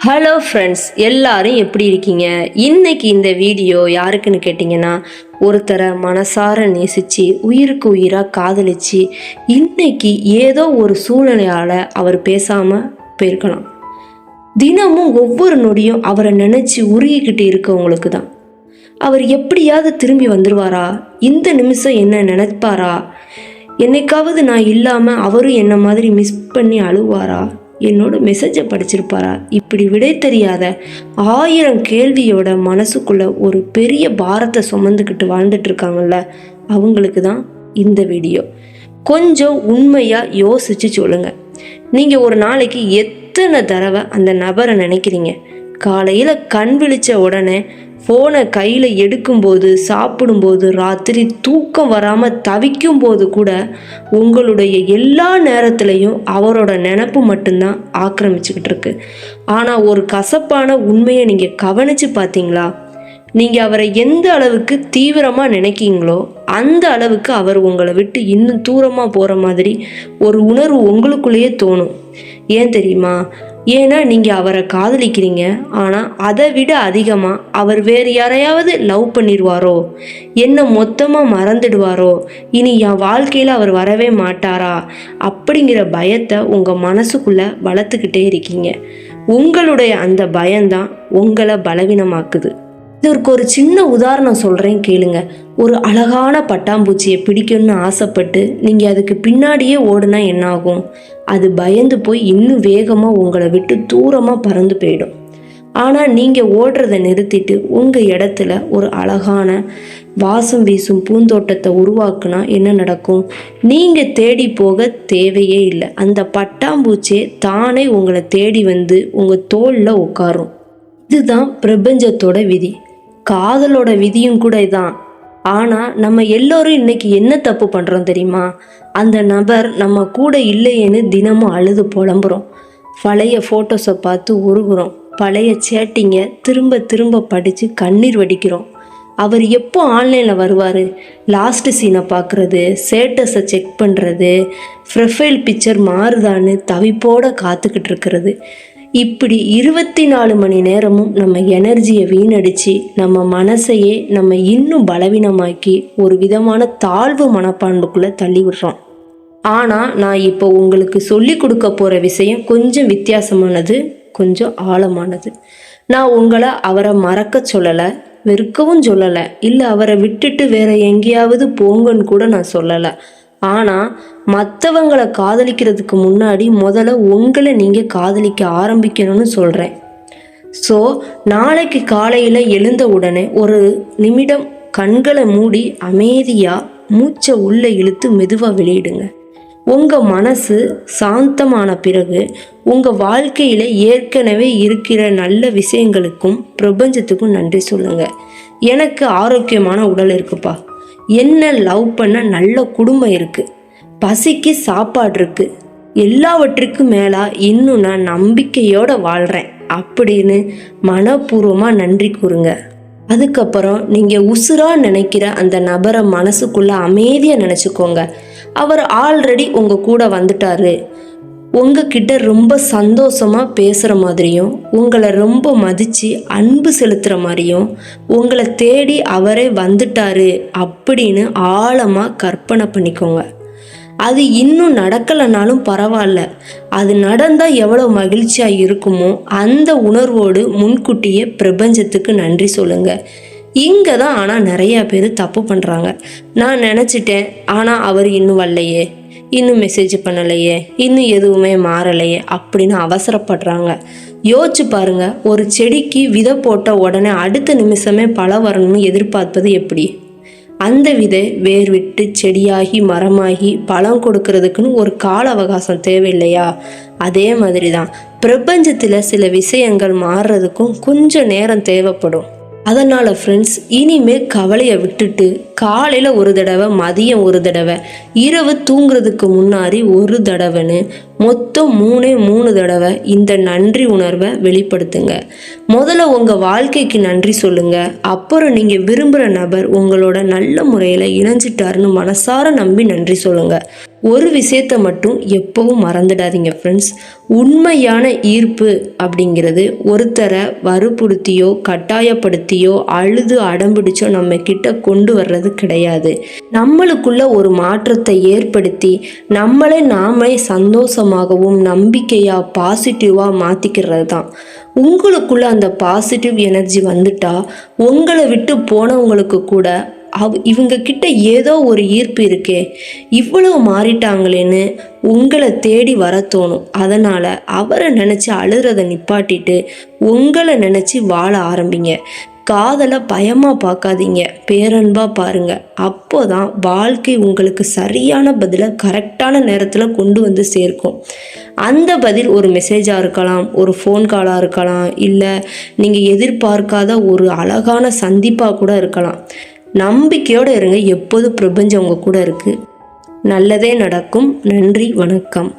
Hello friends, எல்லாரும் எப்படி இருக்கீங்க? இன்னைக்கு இந்த வீடியோ யாருக்குன்னு கேட்டிங்கன்னா, ஒருத்தரை மனசார நேசித்து உயிருக்கு உயிராக காதலிச்சு இன்னைக்கு ஏதோ ஒரு சூழ்நிலையால் அவர் பேசாமல் போயிருக்கலாம். தினமும் ஒவ்வொரு நொடியும் அவரை நினச்சி உருகிக்கிட்டு இருக்கவங்களுக்கு தான். அவர் எப்படியாவது திரும்பி வந்துடுவாரா? இந்த நிமிஷம் என்ன நினைப்பாரா? என்னைக்காவது நான் இல்லாமல் அவரும் என்ன மாதிரி மிஸ் பண்ணி அழுவாரா? என்னோட மெசேஜை படிச்சிருப்பாரா? இப்படி விடை தெரியாத 1000 கேள்வியோட மனசுக்குள்ள ஒரு பெரிய பாரத்தை சுமந்துக்கிட்டு வாழ்ந்துட்டு இருக்காங்கல்ல, அவங்களுக்கு தான் இந்த வீடியோ. கொஞ்சம் உண்மையாக யோசிச்சு சொல்லுங்க. நீங்கள் ஒரு நாளைக்கு எத்தனை தடவை அந்த நபரை நினைக்கிறீங்க? காலையில் கண் விழிச்ச உடனே, ஃபோனை கையில் எடுக்கும்போது, சாப்பிடும்போது, ராத்திரி தூக்கம் வராமல் தவிக்கும் போது கூட உங்களுடைய எல்லா நேரத்துலையும் அவரோட நினப்பு மட்டும்தான் ஆக்கிரமிச்சுக்கிட்டு இருக்கு. ஆனால் ஒரு கசப்பான உண்மையை நீங்கள் கவனித்து பார்த்தீங்களா? நீங்கள் அவரை எந்த அளவுக்கு தீவிரமாக நினைக்கிங்களோ அந்த அளவுக்கு அவர் உங்களை விட்டு இன்னும் தூரமாக போகிற மாதிரி ஒரு உணர்வு உங்களுக்குள்ளேயே தோணும். ஏன் தெரியுமா? ஏன்னா நீங்கள் அவரை காதலிக்கிறீங்க. ஆனால் அதை விட அதிகமாக அவர் வேறு யாரையாவது லவ் பண்ணிடுவாரோ, என்ன மொத்தமாக மறந்துடுவாரோ, இனி என் வாழ்க்கையில் அவர் வரவே மாட்டாரா அப்படிங்கிற பயத்தை உங்கள் மனசுக்குள்ளே வளர்த்துக்கிட்டே இருக்கீங்க. உங்களுடைய அந்த பயம்தான் உங்களை பலவீனமாக்குது. இதற்கு ஒரு சின்ன உதாரணம் சொல்கிறேன், கேளுங்க. ஒரு அழகான பட்டாம்பூச்சியை பிடிக்கணும்னு ஆசைப்பட்டு நீங்கள் அதுக்கு பின்னாடியே ஓடுனா என்ன ஆகும்? அது பயந்து போய் இன்னும் வேகமாக உங்களை விட்டு தூரமாக பறந்து போயிடும். ஆனால் நீங்கள் ஓடுறதை நிறுத்திட்டு உங்கள் இடத்துல ஒரு அழகான வாசம் வீசும் பூந்தோட்டத்தை உருவாக்குனா என்ன நடக்கும்? நீங்கள் தேடி போக தேவையே இல்லை. அந்த பட்டாம்பூச்சியை தானே உங்களை தேடி வந்து உங்கள் தோளில் உட்காரும். இதுதான் பிரபஞ்சத்தோட விதி. காதலோட விதியும் கூட இதான். ஆனால் நம்ம எல்லோரும் இன்னைக்கு என்ன தப்பு பண்ணுறோம் தெரியுமா? அந்த நபர் நம்ம கூட இல்லையேன்னு தினமும் அழுது புலம்புறோம். பழைய ஃபோட்டோஸை பார்த்து உருகுறோம். பழைய சேட்டிங்கை திரும்ப திரும்ப படித்து கண்ணீர் வடிக்கிறோம். அவர் எப்போ ஆன்லைனில் வருவார்? லாஸ்ட் சீனை பார்க்குறது, ஸ்டேட்டஸை செக் பண்ணுறது, ப்ரொஃபைல் பிக்சர் மாறுதான்னு தவிப்போடு காத்துக்கிட்டு இருக்கிறது. இப்படி 24 மணி நேரமும் நம்ம எனர்ஜியை வீணடித்து நம்ம மனசையே நம்ம இன்னும் பலவீனமாக்கி ஒரு விதமான தாழ்வு மனப்பான்புக்குள்ளே தள்ளி விடுறோம். ஆனால் நான் இப்போ உங்களுக்கு சொல்லி கொடுக்க போகிற விஷயம் கொஞ்சம் வித்தியாசமானது, கொஞ்சம் ஆழமானது. நான் உங்களை அவரை மறக்க சொல்லலை, வெறுக்கவும் சொல்லலை, இல்லை அவரை விட்டுட்டு வேற எங்கேயாவது போங்கன்னு கூட நான் சொல்லலை. ஆனால் மற்றவங்களை காதலிக்கிறதுக்கு முன்னாடி முதல்ல உங்களை நீங்கள் காதலிக்க ஆரம்பிக்கணும்னு சொல்கிறேன். ஸோ நாளைக்கு காலையில் எழுந்த உடனே ஒரு நிமிடம் கண்களை மூடி அமைதியாக மூச்சை உள்ளே இழுத்து மெதுவாக வெளியிடுங்க. உங்கள் மனசு சாந்தமான பிறகு உங்கள் வாழ்க்கையில் ஏற்கனவே இருக்கிற நல்ல விஷயங்களுக்கும் பிரபஞ்சத்துக்கும் நன்றி சொல்லுங்கள். எனக்கு ஆரோக்கியமான உடல் இருக்குப்பா, என்ன லவ் பண்ண நல்ல குடும்பம் இருக்குது, பசிக்கு சாப்பாடு இருக்குது, எல்லாவற்றுக்கும் மேலே இன்னும் நான் நம்பிக்கையோடு வாழ்கிறேன் அப்படின்னு மனப்பூர்வமாக நன்றி கூறுங்க. அதுக்கப்புறம் நீங்கள் உசுராக நினைக்கிற அந்த நபரை மனசுக்குள்ளே அமைதியாக நினச்சிக்கோங்க. அவர் ஆல்ரெடி உங்கள் கூட வந்துட்டாரு. உங்ககிட்ட ரொம்ப சந்தோஷமாக பேசுகிற மாதிரியும், உங்களை ரொம்ப மதித்து அன்பு செலுத்துகிற மாதிரியும், உங்களை தேடி அவரே வந்துட்டாரு அப்படின்னு ஆழமாக கற்பனை பண்ணிக்கோங்க. அது இன்னும் நடக்கலைனாலும் பரவாயில்ல, அது நடந்தால் எவ்வளோ மகிழ்ச்சியாக இருக்குமோ அந்த உணர்வோடு முன்கூட்டியே பிரபஞ்சத்துக்கு நன்றி சொல்லுங்கள். இங்கே தான் ஆனால் நிறையா பேர் தப்பு பண்ணுறாங்க. நான் நினச்சிட்டேன், ஆனால் அவர் இன்னும் வரலையே, இன்னும் மெசேஜ் பண்ணலையே, இன்னும் எதுவுமே மாறலையே அப்படின்னு அவசரப்படுறாங்க. யோசிச்சு பாருங்க, ஒரு செடிக்கு விதை போட்ட உடனே அடுத்த நிமிஷமே பழம் வரணும்னு எதிர்பார்ப்பது எப்படி? அந்த விதை வேர் விட்டு செடியாகி மரமாகி பழம் கொடுக்கறதுக்குன்னு ஒரு கால அவகாசம் தேவையில்லையா? அதே மாதிரி தான் பிரபஞ்சத்தில் சில விஷயங்கள் மாறுறதுக்கும் கொஞ்சம் நேரம் தேவைப்படும். அதனால் ஃப்ரெண்ட்ஸ், இனிமேல் கவலையை விட்டுட்டு காலையில் ஒரு தடவை, மதியம் ஒரு தடவை, இரவு தூங்குறதுக்கு முன்னாடி ஒரு தடவைன்னு மொத்தம் 3 தடவை இந்த நன்றி உணர்வை வெளிப்படுத்துங்க. முதல்ல உங்கள் வாழ்க்கைக்கு நன்றி சொல்லுங்க. அப்புறம் நீங்கள் விரும்புகிற நபர் உங்களோட நல்ல முறையில் இணைஞ்சிட்டாருன்னு மனசார நம்பி நன்றி சொல்லுங்க. ஒரு விஷயத்தை மட்டும் எப்பவும் மறந்துடாதீங்க ஃப்ரெண்ட்ஸ், உண்மையான ஈர்ப்பு அப்படிங்கிறது ஒருத்தரை வற்புறுத்தியோ கட்டாயப்படுத்தியோ அழுது அடம்பிடிச்சோ நம்ம கிட்ட கொண்டு வர்றது கிடையாது. நம்மளுக்குள்ள ஒரு மாற்றத்தை ஏற்படுத்தி நாமே சந்தோஷமாகவும் நம்பிக்கையா பாசிட்டிவா மாத்திக்கிறது தான். உங்களுக்குள்ள அந்த பாசிட்டிவ் எனர்ஜி வந்துட்டா உங்களை விட்டு போனவங்களுக்கு கூட இவங்க கிட்ட ஏதோ ஒரு ஈர்ப்பு இருக்கே, இவ்வளவு மாறிட்டாங்களேன்னு உங்களை தேடி வர தோணும். அதனால் அவரை நினச்சி அழுறதை நிப்பாட்டிட்டு உங்களை நினச்சி வாழ ஆரம்பிங்க. காதலை பயமாக பார்க்காதீங்க, பேரன்பாக பாருங்க. அப்போ தான் வாழ்க்கை உங்களுக்கு சரியான பதிலை கரெக்டான நேரத்தில் கொண்டு வந்து சேர்க்கும். அந்த பதில் ஒரு மெசேஜாக இருக்கலாம், ஒரு ஃபோன் காலாக இருக்கலாம், இல்லை நீங்கள் எதிர்பார்க்காத ஒரு அழகான சந்திப்பாக கூட இருக்கலாம். நம்பிக்கையோடு இருங்க, எப்போதும் பிரபஞ்சம் உங்கள் கூட இருக்குது. நல்லதே நடக்கும். நன்றி, வணக்கம்.